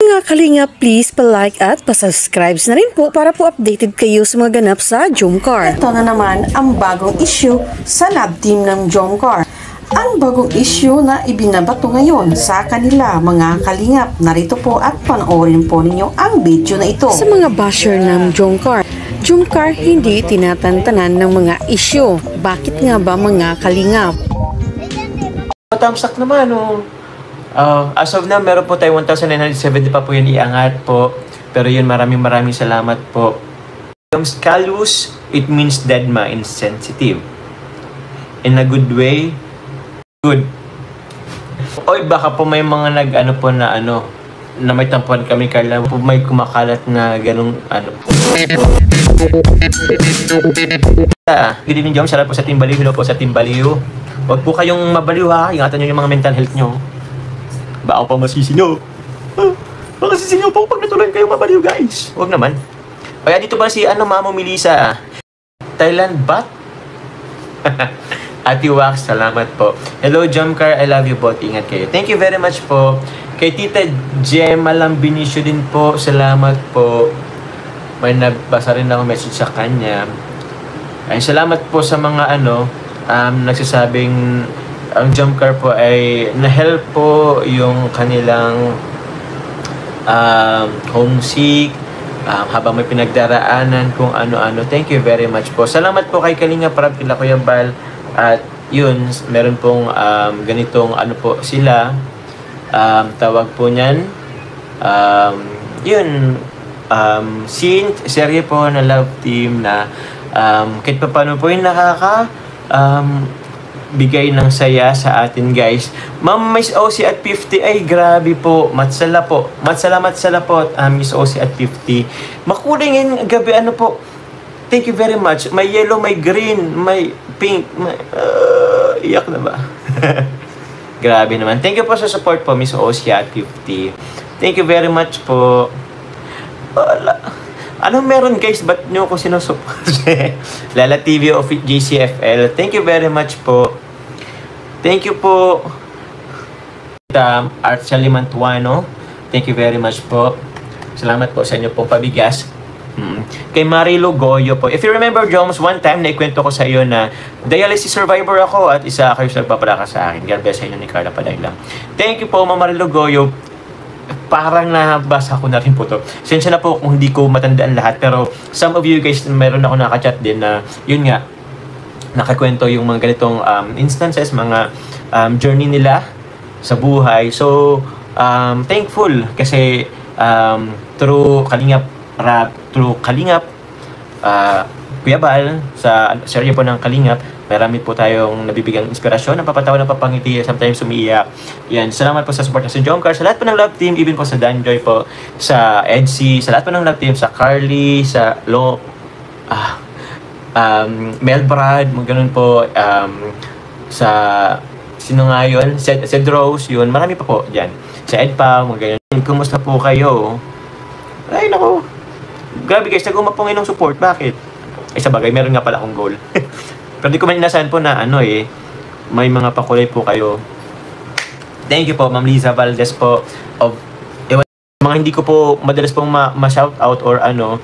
Mga kalinga, please pa-like at pa-subscribe na rin po para po updated kayo sa mga ganap sa Jomcar. Ito na naman ang bagong issue sa love team ng Jomcar. Ang bagong issue na ibinabato ngayon sa kanila mga kalingap. Narito po at panoorin po ninyo ang video na ito. Sa mga basher ng Jomcar, Jomcar hindi tinatantanan ng mga issue. Bakit nga ba mga kalingap? Matamsak naman, oh. As of now, meron po tayo 1,970 pa po yun iangat po. Pero yun, maraming salamat po. Callous, it means dead ma, insensitive. In a good way, good. Oy, baka po may mga na may tampuan kami, Carla. Po may kumakalat na ganung po. Good evening, Jom. Sarap po sa Team Baliw. Hello po sa Team Baliw. Huwag po kayong mabaliw, ha. Ingatan nyo yung mga mental health nyo. Baka pa masisino. Baka sisino po pag natuloy kayong mabaliw, guys. Huwag naman. Kaya dito ba si Mamo Melissa? Thailand Bat? Ati Wax, salamat po. Hello, Jomcar. I love you both. Ingat kayo. Thank you very much po. Kay Tita Jem Malambinicio din po. Salamat po. May nabasa rin ako message sa kanya. Ay, salamat po sa mga nagsasabing ang Jomcar po ay na-help po yung kanilang homesick, habang may pinagdaraanan kung ano-ano. Thank you very much po. Salamat po kay Kalinga Prab, kila Kuya Bal. At yun, meron pong ganitong po sila. Tawag po niyan. Serye po na love team na kahit pa paano po yung bigay ng saya sa atin, guys. Ma'am Miss OC at 50, ay grabe po. Matsala po, Miss OC at 50. Makuling yung gabi, po. Thank you very much. May yellow, may green, may pink, iyak na ba? Grabe naman. Thank you po sa support po, Miss OC at 50. Thank you very much po. Anong meron, guys? Ba't nyo ko sinusupport? Lala TV of JCFL. Thank you very much po. Thank you po. Art Salimantuano. Thank you very much po. Salamat po sa inyo pong pabigas. Kay Marilo Goyo po. If you remember, Joms, one time naikwento ko sa iyo na dialysis survivor ako at isa kayo sa nagpapadaka sa akin. God bless sa inyo ni Carla Padaylang. Thank you po, Ma'am Marilo Goyo. Parang nabasa ko na rin po to. Sensya na po kung hindi ko matandaan lahat. Pero some of you guys, meron ako nakachat din na yun nga, nakakwento yung mga ganitong instances, mga journey nila sa buhay. So, thankful kasi through Kalingap Rap, through Kalingap, Kuya Bal, sa serye po ng Kalingap, marami po tayong nabibigang inspirasyon, napapatawa, napapangiti, sometimes umiiyak. Yan, salamat po sa support sa Jomcar, sa lahat po ng love team, even po sa Danjoy po, sa Edsy, sa lahat po ng love team, sa Carly, sa Melbrad, ganun po, sa sino nga yun? Cedros, yun, marami pa po dyan. Sa Edpa, ganyan. Kumusta po kayo? Ay, nako. Grabe guys, nag-umapong ng support. Bakit? Ay, sa bagay, meron nga pala akong goal. Pero di ko man inasahan po na may mga pakulay po kayo. Thank you po, Ma'am Liza Valdez po. Mga hindi ko po madalas pong ma-shout out or ano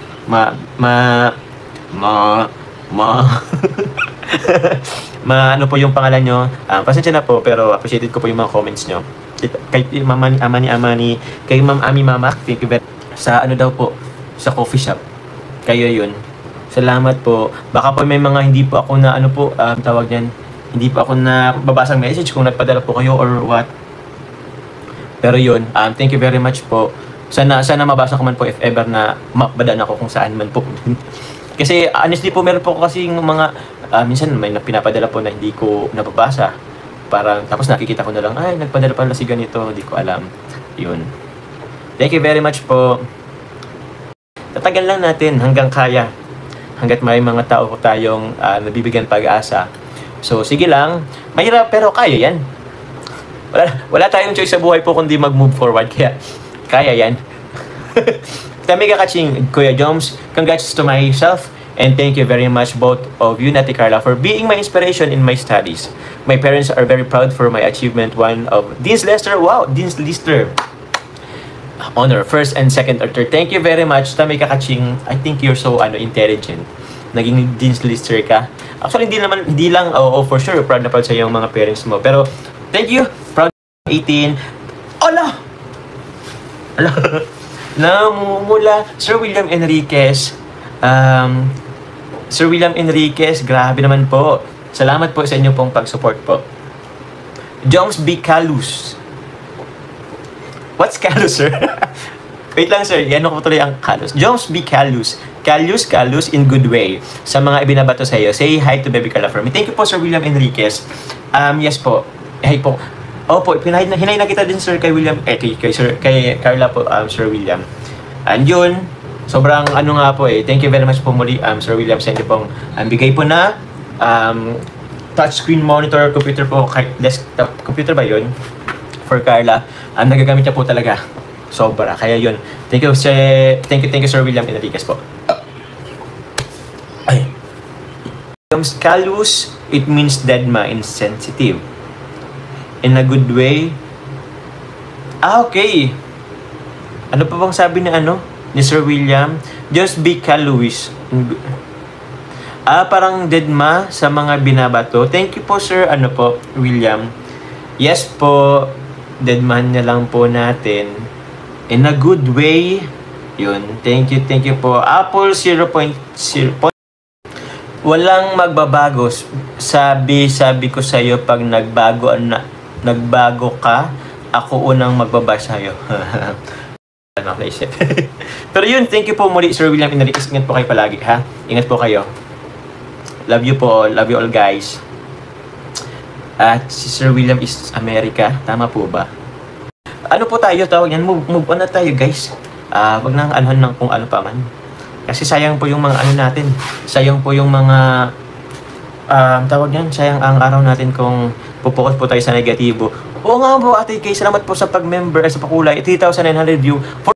po yung pangalan nyo. Pasensya na po, pero appreciated ko po yung mga comments nyo. Kay Ma'am Amani, kay Ma'am Ami Mamak, thank you very much. Sa daw po, sa coffee shop. Kayo yun. Salamat po. Baka po may mga hindi po ako na tawag niyan. Hindi po ako na babasang message kung nagpadala po kayo or what. Pero yun, thank you very much po. Sana mabasa ko man po if ever na makbadaan ako kung saan man po. Kasi honestly po, meron po kasi mga minsan may pinapadala po na hindi ko nababasa. Parang tapos nakikita ko na lang, ay nagpadala pala si ganito, hindi ko alam. Yun. Thank you very much po. Tatagal lang natin hanggang kaya. Hanggat may mga tao ko tayong nabibigyan pag-asa. So, sige lang. Mahirap pero kaya yan. Wala tayong choice sa buhay po kundi mag-move forward. Kaya yan. Kami kakaching, Kuya Joms, congrats to myself and thank you very much both of you, Nati Carla, for being my inspiration in my studies. My parents are very proud for my achievement. One of Dean's Lester. Wow, Dean's Lister. honor, first and second or third. Thank you very much. Tamay Kakaching, I think you're so intelligent. Naging dean's lister ka. Actually, hindi lang, for sure, proud na proud sa yung mga parents mo. Pero, thank you. Proud 18. Ala! Namumula. Sir William Enriquez. Sir William Enriquez, grabe naman po. Salamat po sa inyo pong pag-support po. Joms B. Calus. What's Calus, sir? Wait lang, sir. Yan ako tuloy ang Calus. Joms B. Calus. Calus in good way. Sa mga ibinabato sa iyo, say hi to Baby Carla for me. Thank you po, Sir William Enriquez. Yes po. Hi po. Opo, hinay na kita din, sir, kay William. Kay Carla po, Sir William. And yun, sobrang nga po Thank you very much po muli, Sir William, sa inyo pong bigay po na touchscreen monitor computer po, desktop computer ba yun? For Carla. Nagagamit niya po talaga. Sobra. Kaya yun. Thank you, Sir William Enriquez po. Ay. Calus, it means deadma, insensitive. In a good way. Okay. Ano pa bang sabi ni Sir William? Just be Calus. Parang deadma sa mga binabato. Thank you po, Sir, William. Yes po, deadman na lang po natin. In a good way. Yun. Thank you po. Apple 0.0. Walang magbabago. Sabi ko sa iyo pag nagbago ka, ako unang magbabash sa iyo. Pero yun, thank you po muli, Sir William Enriquez. Ingat po kayo palagi, ha? Ingat po kayo. Love you po. Love you all, guys. At si Sir William is America. Tama po ba? Ano po tayo? Tawag yan. Move on na tayo, guys. Wag nang anuhan ng kung ano pa man. Kasi sayang po yung mga natin. Sayang po yung mga tawag yan. Sayang ang araw natin kung pupokus po tayo sa negatibo. Oo nga po, Ate Kay. Salamat po sa pag-member sa pakulay. 3,900 view. For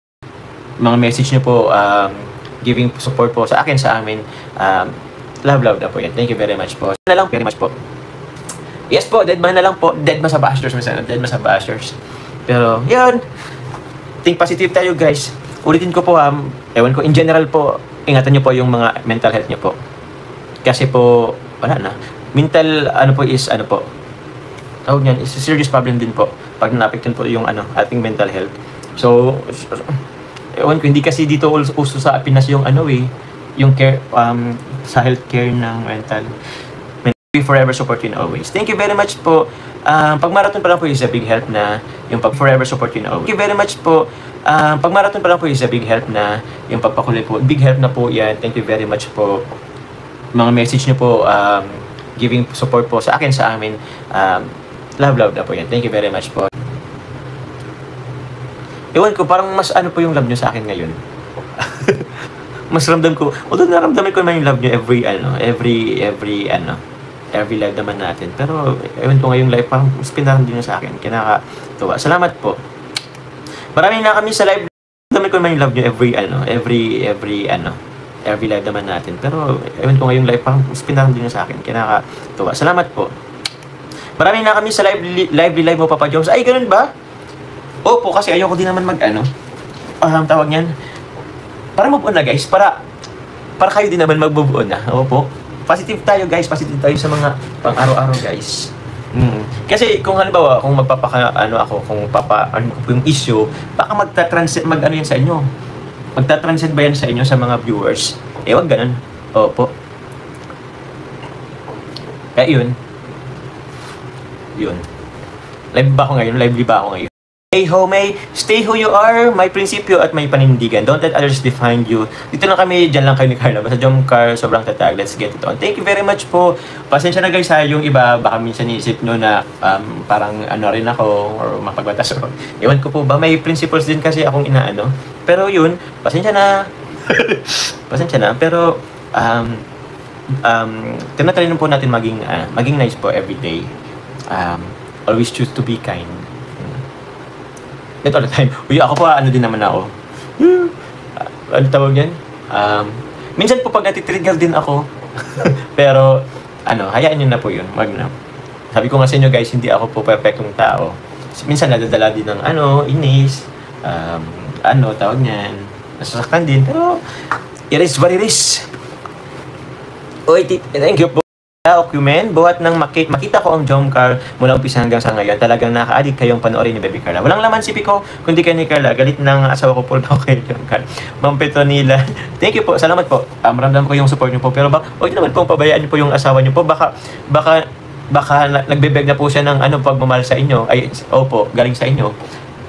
mga message niyo po, giving support po sa akin, sa amin. Love na po yan. Thank you very much po. Very much po. Yes po, deadman na lang po. Deadman sa bashers. Deadman sa bashers. Pero, yun. Think positive tayo, guys. Ulitin ko po, ewan ko, in general po, ingatan nyo po yung mga mental health nyo po. Kasi po, wala na. Mental, tawag niyan, is a serious problem din po. Pag na-affectan po yung, ating mental health. So, ewan ko, hindi kasi dito uso sa Pinas yung, yung care, sa healthcare ng mental. We forever support you always. Thank you very much po. Pag marathon pa lang po is a big help na yung pag forever support you always. Thank you very much po. Pag marathon pa lang po is a big help na yung pagpakulay po. Big help na po yan. Thank you very much po. Mga message niyo po, giving support po sa akin, sa amin. Love na po yan. Thank you very much po. Ewan ko, parang mas po yung love niyo sa akin ngayon. Mas ramdam ko, although naramdaman ko naman yung love niyo every live naman natin. Pero, ewan ko ngayong live, parang mas pinaramdam niyo sa akin. Kinakatuwa. Salamat po. Marami na kami sa live. Naramdaman ko naman yung love niyo every live naman natin. Pero, ewan ko ngayong live, parang mas pinaramdam niyo sa akin. Kinakatuwa. Salamat po. Marami na kami sa live mo, Papa Jones. Ay, ganun ba? Opo, kasi ayoko din naman tawag niyan. Para move on na, guys. Para kayo din naman mag-move on na. Opo. Positive tayo, guys. Positive tayo sa mga pang-araw-araw, guys. Kasi kung halimbawa, kung yung issue, baka magta-transcend, yan sa inyo. Magta-transcend ba yan sa inyo sa mga viewers? Wag ganun. Opo. Kaya yun. Live ba ako ngayon? Hey homie, stay who you are, may prinsipyo at may panindigan. Don't let others define you. Dito lang kami, dyan lang kayo ni Carla. Basta Jomcar, sobrang tatag. Let's get it on. Thank you very much po. Pasensya na guys, yung iba, baka minsan iisip nyo na parang rin ako, or mapagbatas. Ewan ko po ba, may principles din kasi akong inaano. Pero yun, pasensya na. Pero, tinatry po natin maging nice po everyday. Always choose to be kind. Not all the time. Uy, ako pa, din naman ako. Ano tawag yan? Minsan po pag natitrigger din ako. Pero, hayaan nyo na po yun. Wag na. Sabi ko nga sa inyo guys, hindi ako po perfectong tao. Minsan nadadala din ng inis. tawag niyan, nasasaktan din, pero it is what it is. Oy, thank you po. Document, buhat nang makita ko ang Jomcar mula umpisa hanggang sa ngayon, talagang nakaka-addict kayong panoorin ni Baby Carla. Walang laman si Pico, kundi kay ni Carla. Galit ng asawa ko po daw kay Jomcar. Ma'am Petronila, thank you po, salamat po. Maramdaman ko yung support niyo po, pero huwag naman pong pabayaan niyo po yung asawa niyo po. Baka nagbebeg na po siya ng pagmamahal sa inyo. Ay, opo, galing sa inyo.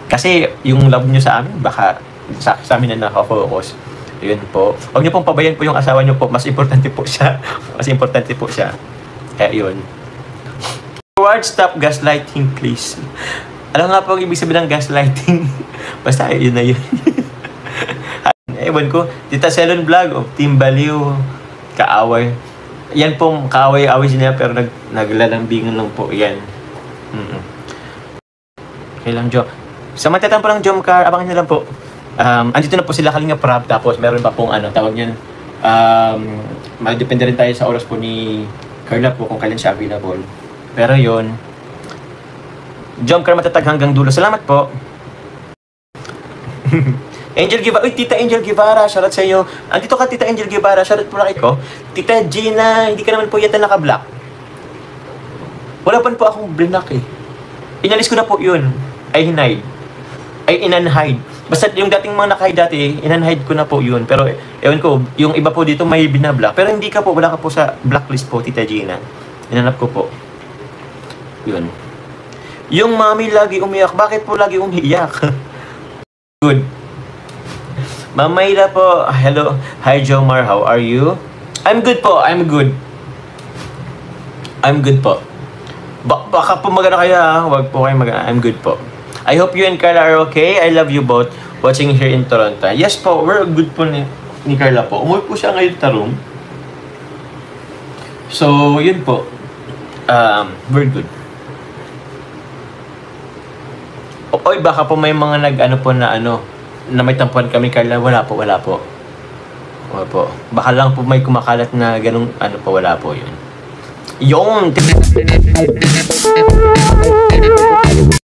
Kasi yung love niyo sa amin, baka sa amin na nakafocus. Yun po. Huwag niyo pong pabayan po yung asawa niyo po. Mas importante po siya. Mas importante po siya. Kaya yun. Forward, stop gaslighting, please. Alam nga po ang ibig sabihin ng gaslighting. Basta yun na yun. Ewan ko. Tita Selon Vlog of Team Baliw. Kaaway. Yan pong kaaway-away niya pero naglalambingan lang po. Yan. Okay lang, Jo. Sa matatan po ng Jomcar, abangan niyo lang po. Andito na po sila Kalinga Prab, tapos meron pa pong tawag niyan, depende rin tayo sa oras po ni Carla po kung kailan siya available. Pero yun, Jomcar matatag hanggang dulo. Salamat po. Angel Guevara, uy, Tita Angel Guevara, shoutout sa iyo. Andito ka, Tita Angel Guevara, shoutout po na ko. Tita Gina, hindi ka naman po yata naka-block. Wala pa po akong blinak eh. Inalis ko na po yun. Ay hinide. Ay inunhide. Basta yung dating mga naka-hide dati, in-unhide ko na po yun. Pero, ewan ko, yung iba po dito may binablock. Pero hindi ka po, wala ka po sa blacklist po, Tita Gina. Inanap ko po. Yun. Yung mami lagi umiyak. Bakit po lagi umiyak? Good. Mamayla po, hello. Hi, Jomar, how are you? I'm good po, I'm good. I'm good po. Baka po magana kayo ha. Huwag po kayo magana. I'm good po. I hope you and Carla are okay. I love you both watching here in Toronto. Yes po, we're good po ni Carla po. Umuwi po siya ngayon sa room. So, yun po. We're good. Oy, baka po may mga na may tampuan kami, Carla. Wala po. Wala po. Baka lang po may kumakalat na ganung wala po yun. Yung